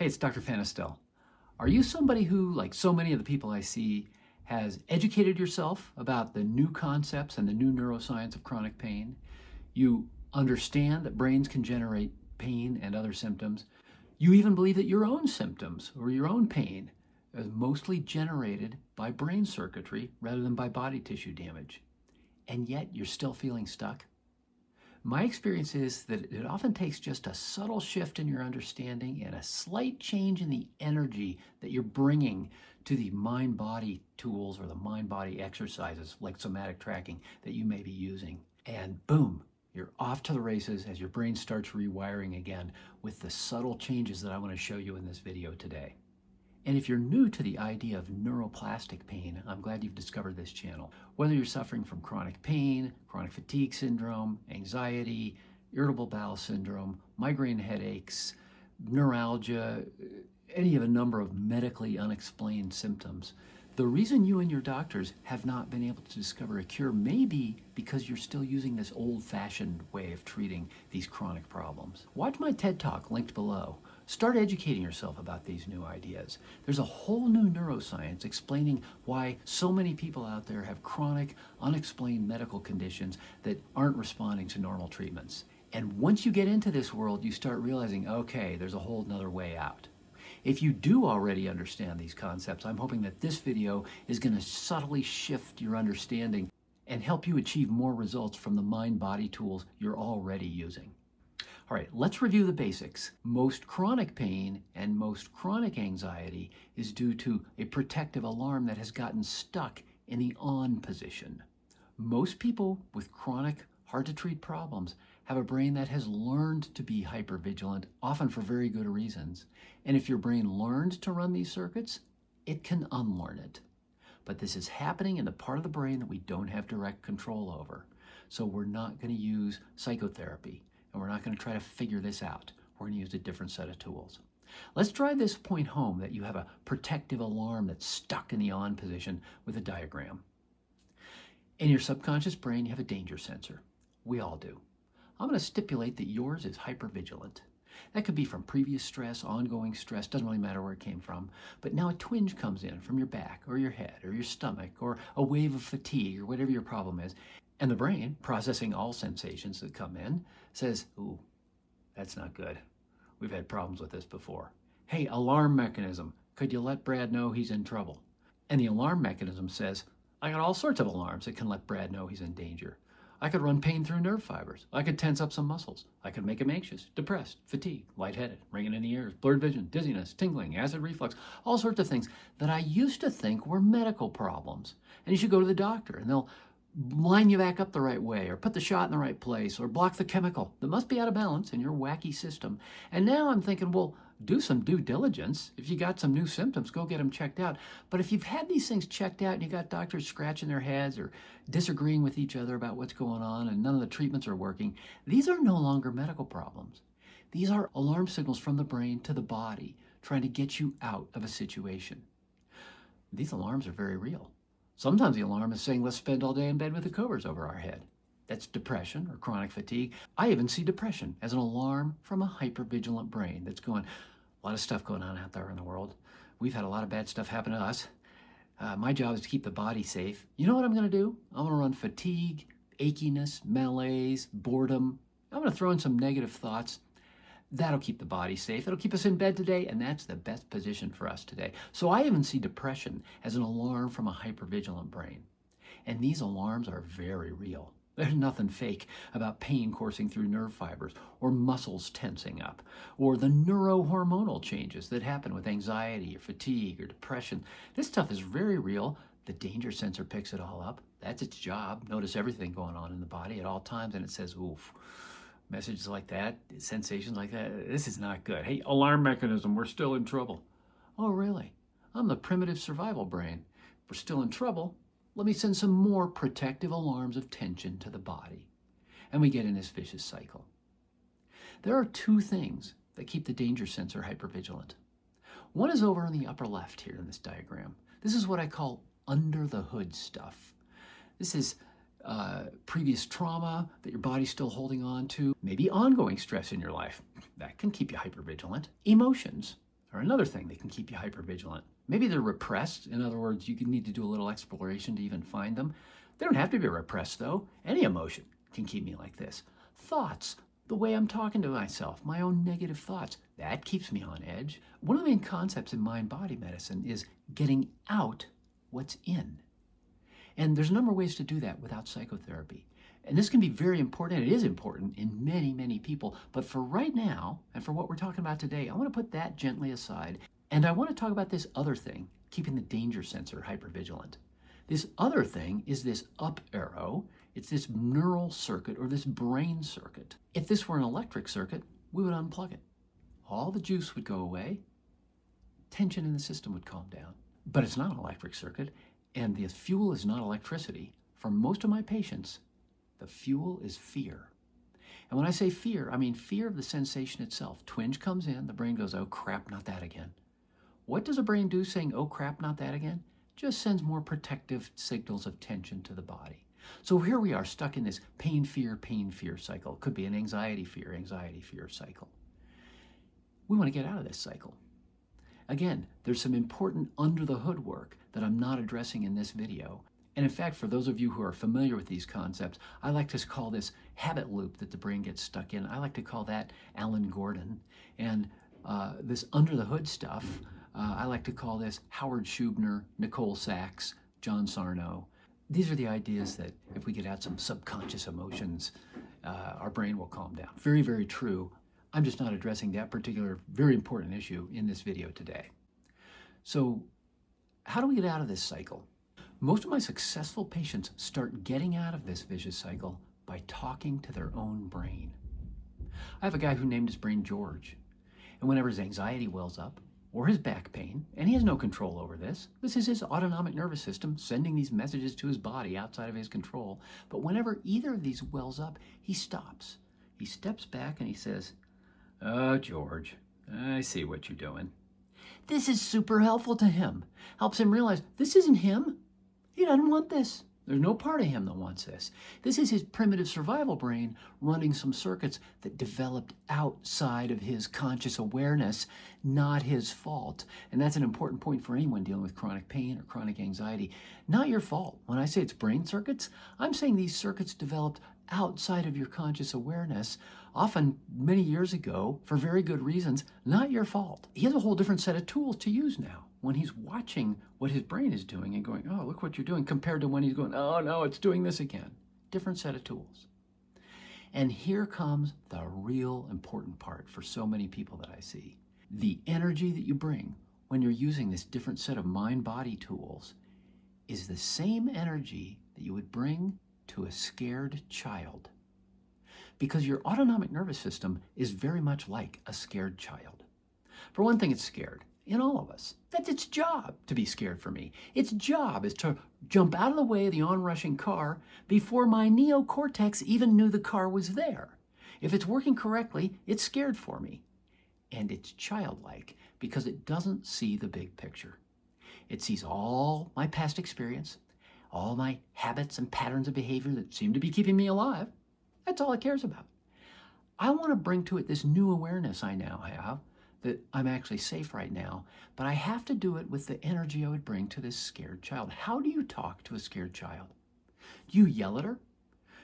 Hey, it's Dr. Fanistel. Are you somebody who, like so many of the people I see, has educated yourself about the new concepts and the new neuroscience of chronic pain? You understand that brains can generate pain and other symptoms. You even believe that your own symptoms or your own pain is mostly generated by brain circuitry rather than by body tissue damage. And yet you're still feeling stuck? My experience is that it often takes just a subtle shift in your understanding and a slight change in the energy that you're bringing to the mind-body tools or the mind-body exercises like somatic tracking that you may be using. And boom, you're off to the races as your brain starts rewiring again with the subtle changes that I want to show you in this video today. And if you're new to the idea of neuroplastic pain, I'm glad you've discovered this channel. Whether you're suffering from chronic pain, chronic fatigue syndrome, anxiety, irritable bowel syndrome, migraine headaches, neuralgia, any of a number of medically unexplained symptoms, the reason you and your doctors have not been able to discover a cure may be because you're still using this old-fashioned way of treating these chronic problems. Watch my TED Talk linked below. Start educating yourself about these new ideas. There's a whole new neuroscience explaining why so many people out there have chronic, unexplained medical conditions that aren't responding to normal treatments. And once you get into this world, you start realizing, okay, there's a whole nother way out. If you do already understand these concepts, I'm hoping that this video is going to subtly shift your understanding and help you achieve more results from the mind-body tools you're already using. All right, let's review the basics. Most chronic pain and most chronic anxiety is due to a protective alarm that has gotten stuck in the on position. Most people with chronic, hard-to-treat problems have a brain that has learned to be hypervigilant, often for very good reasons. And if your brain learned to run these circuits, it can unlearn it. But this is happening in the part of the brain that we don't have direct control over. So we're not going to use psychotherapy, and we're not going to try to figure this out. We're going to use a different set of tools. Let's drive this point home that you have a protective alarm that's stuck in the on position with a diagram. In your subconscious brain, you have a danger sensor. We all do. I'm going to stipulate that yours is hypervigilant. That could be from previous stress, ongoing stress, doesn't really matter where it came from. But now a twinge comes in from your back or your head or your stomach or a wave of fatigue or whatever your problem is. And the brain, processing all sensations that come in, says, ooh, that's not good. We've had problems with this before. Hey, alarm mechanism. Could you let Brad know he's in trouble? And the alarm mechanism says, I got all sorts of alarms that can let Brad know he's in danger. I could run pain through nerve fibers. I could tense up some muscles. I could make him anxious, depressed, fatigued, lightheaded, ringing in the ears, blurred vision, dizziness, tingling, acid reflux, all sorts of things that I used to think were medical problems. And you should go to the doctor and they'll line you back up the right way or put the shot in the right place or block the chemical that must be out of balance in your wacky system. And now I'm thinking, well, do some due diligence. If you got some new symptoms, go get them checked out. But if you've had these things checked out and you got doctors scratching their heads or disagreeing with each other about what's going on and none of the treatments are working, these are no longer medical problems. These are alarm signals from the brain to the body trying to get you out of a situation. These alarms are very real. Sometimes the alarm is saying, let's spend all day in bed with the covers over our head. That's depression or chronic fatigue. I even see depression as an alarm from a hypervigilant brain that's going, a lot of stuff going on out there in the world. We've had a lot of bad stuff happen to us. My job is to keep the body safe. You know what I'm going to do? I'm going to run fatigue, achiness, malaise, boredom. I'm going to throw in some negative thoughts. That'll keep the body safe. It'll keep us in bed today, and that's the best position for us today. So I even see depression as an alarm from a hypervigilant brain. And these alarms are very real. There's nothing fake about pain coursing through nerve fibers or muscles tensing up or the neurohormonal changes that happen with anxiety or fatigue or depression. This stuff is very real. The danger sensor picks it all up. That's its job. Notice everything going on in the body at all times, and it says, oof. Messages like that, sensations like that, this is not good. Hey, alarm mechanism, we're still in trouble. Oh, really? I'm the primitive survival brain. We're still in trouble. Let me send some more protective alarms of tension to the body. And we get in this vicious cycle. There are two things that keep the danger sensor hypervigilant. One is over on the upper left here in this diagram. This is what I call under the hood stuff. This is previous trauma that your body's still holding on to, maybe ongoing stress in your life. That can keep you hypervigilant. Emotions are another thing that can keep you hypervigilant. Maybe they're repressed. In other words, you need to do a little exploration to even find them. They don't have to be repressed, though. Any emotion can keep me like this. Thoughts, the way I'm talking to myself, my own negative thoughts, that keeps me on edge. One of the main concepts in mind-body medicine is getting out what's in. And there's a number of ways to do that without psychotherapy. And this can be very important, and it is important in many, many people. But for right now, and for what we're talking about today, I want to put that gently aside. And I want to talk about this other thing, keeping the danger sensor hypervigilant. This other thing is this up arrow. It's this neural circuit or this brain circuit. If this were an electric circuit, we would unplug it. All the juice would go away. Tension in the system would calm down. But it's not an electric circuit, and the fuel is not electricity. For most of my patients, the fuel is fear. And when I say fear, I mean fear of the sensation itself. Twinge comes in, the brain goes, oh crap, not that again. What does a brain do saying, oh crap, not that again? Just sends more protective signals of tension to the body. So here we are stuck in this pain, fear cycle. It could be an anxiety, fear cycle. We want to get out of this cycle. Again, there's some important under the hood work that I'm not addressing in this video. And in fact, for those of you who are familiar with these concepts, I like to call this habit loop that the brain gets stuck in. I like to call that Alan Gordon. And this under the hood stuff, I like to call this Howard Schubner, Nicole Sachs, John Sarno. These are the ideas that if we get out some subconscious emotions, our brain will calm down. Very, very true. I'm just not addressing that particular very important issue in this video today. So how do we get out of this cycle? Most of my successful patients start getting out of this vicious cycle by talking to their own brain. I have a guy who named his brain George, and whenever his anxiety wells up, or his back pain, and he has no control over this. This is his autonomic nervous system sending these messages to his body outside of his control. But whenever either of these wells up, he stops. He steps back and he says, oh, George, I see what you're doing. This is super helpful to him. Helps him realize this isn't him. He doesn't want this. There's no part of him that wants this. This is his primitive survival brain running some circuits that developed outside of his conscious awareness, not his fault. And that's an important point for anyone dealing with chronic pain or chronic anxiety. Not your fault. When I say it's brain circuits, I'm saying these circuits developed outside of your conscious awareness, often many years ago, for very good reasons, not your fault. He has a whole different set of tools to use now when he's watching what his brain is doing and going, oh, look what you're doing, compared to when he's going, oh, no, it's doing this again. Different set of tools. And here comes the real important part for so many people that I see. The energy that you bring when you're using this different set of mind-body tools is the same energy that you would bring to a scared child. Because your autonomic nervous system is very much like a scared child. For one thing, it's scared. In all of us. That's its job to be scared for me. Its job is to jump out of the way of the onrushing car before my neocortex even knew the car was there. If it's working correctly, it's scared for me. And it's childlike because it doesn't see the big picture. It sees all my past experience, all my habits and patterns of behavior that seem to be keeping me alive. That's all it cares about. I want to bring to it this new awareness I now have that I'm actually safe right now, but I have to do it with the energy I would bring to this scared child. How do you talk to a scared child? Do you yell at her?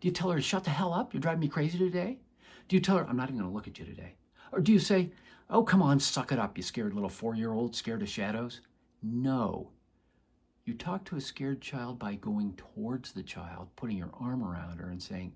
Do you tell her to shut the hell up? You're driving me crazy today? Do you tell her, I'm not even going to look at you today? Or do you say, oh, come on, suck it up, you scared little 4-year-old scared of shadows? No. You talk to a scared child by going towards the child, putting your arm around her and saying,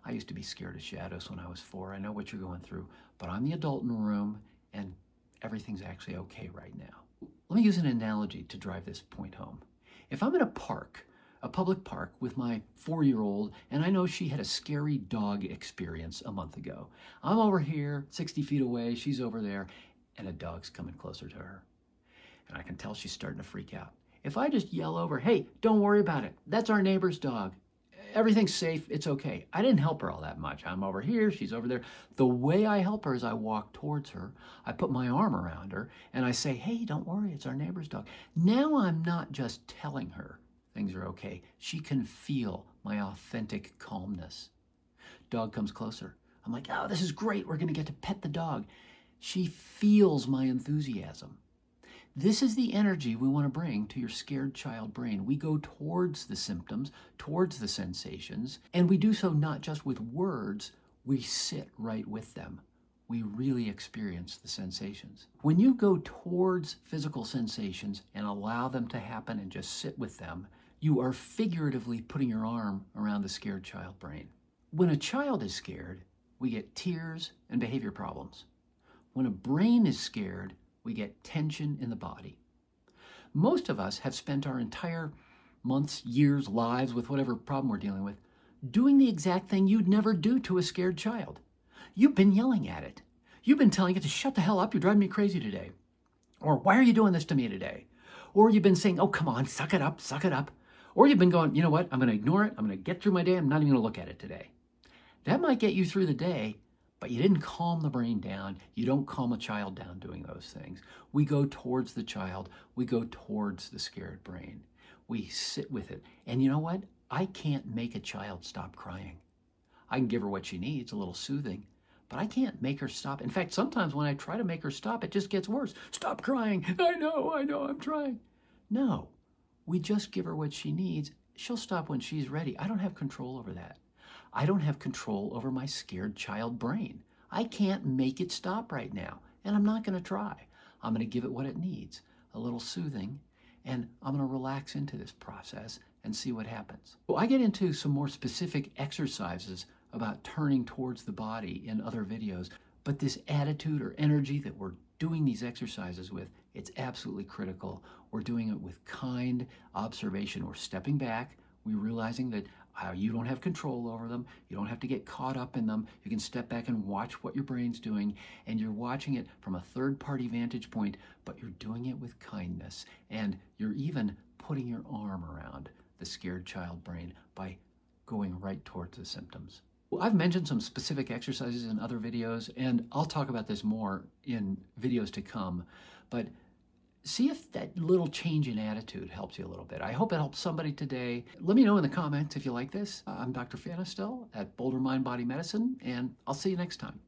I used to be scared of shadows when I was 4. I know what you're going through, but I'm the adult in the room and everything's actually okay right now. Let me use an analogy to drive this point home. If I'm in a park, a public park with my 4-year-old, and I know she had a scary dog experience a month ago. I'm over here, 60 feet away, she's over there, and a dog's coming closer to her. And I can tell she's starting to freak out. If I just yell over, hey, don't worry about it. That's our neighbor's dog. Everything's safe, it's okay. I didn't help her all that much. I'm over here, she's over there. The way I help her is I walk towards her, I put my arm around her, and I say, hey, don't worry, it's our neighbor's dog. Now I'm not just telling her things are okay. She can feel my authentic calmness. Dog comes closer. I'm like, oh, this is great. We're going to get to pet the dog. She feels my enthusiasm. This is the energy we want to bring to your scared child brain. We go towards the symptoms, towards the sensations, and we do so not just with words, we sit right with them. We really experience the sensations. When you go towards physical sensations and allow them to happen and just sit with them, you are figuratively putting your arm around the scared child brain. When a child is scared, we get tears and behavior problems. When a brain is scared, we get tension in the body. Most of us have spent our entire months, years, lives with whatever problem we're dealing with, doing the exact thing you'd never do to a scared child. You've been yelling at it. You've been telling it to shut the hell up, you're driving me crazy today. Or why are you doing this to me today? Or you've been saying, oh, come on, suck it up, suck it up. Or you've been going, you know what, I'm going to ignore it, I'm going to get through my day, I'm not even going to look at it today. That might get you through the day, but you didn't calm the brain down. You don't calm a child down doing those things. We go towards the child. We go towards the scared brain. We sit with it. And you know what? I can't make a child stop crying. I can give her what she needs, a little soothing, but I can't make her stop. In fact, sometimes when I try to make her stop, it just gets worse. Stop crying. I know, I'm trying. No, we just give her what she needs. She'll stop when she's ready. I don't have control over that. I don't have control over my scared child brain. I can't make it stop right now, and I'm not going to try. I'm going to give it what it needs, a little soothing, and I'm going to relax into this process and see what happens. Well, I get into some more specific exercises about turning towards the body in other videos, but this attitude or energy that we're doing these exercises with, it's absolutely critical. We're doing it with kind observation. We're stepping back. We're realizing that you don't have control over them. You don't have to get caught up in them. You can step back and watch what your brain's doing, and you're watching it from a third-party vantage point, but you're doing it with kindness, and you're even putting your arm around the scared child brain by going right towards the symptoms. Well, I've mentioned some specific exercises in other videos, and I'll talk about this more in videos to come, but see if that little change in attitude helps you a little bit. I hope it helps somebody today. Let me know in the comments if you like this. I'm Dr. Fanistel at Boulder Mind Body Medicine, and I'll see you next time.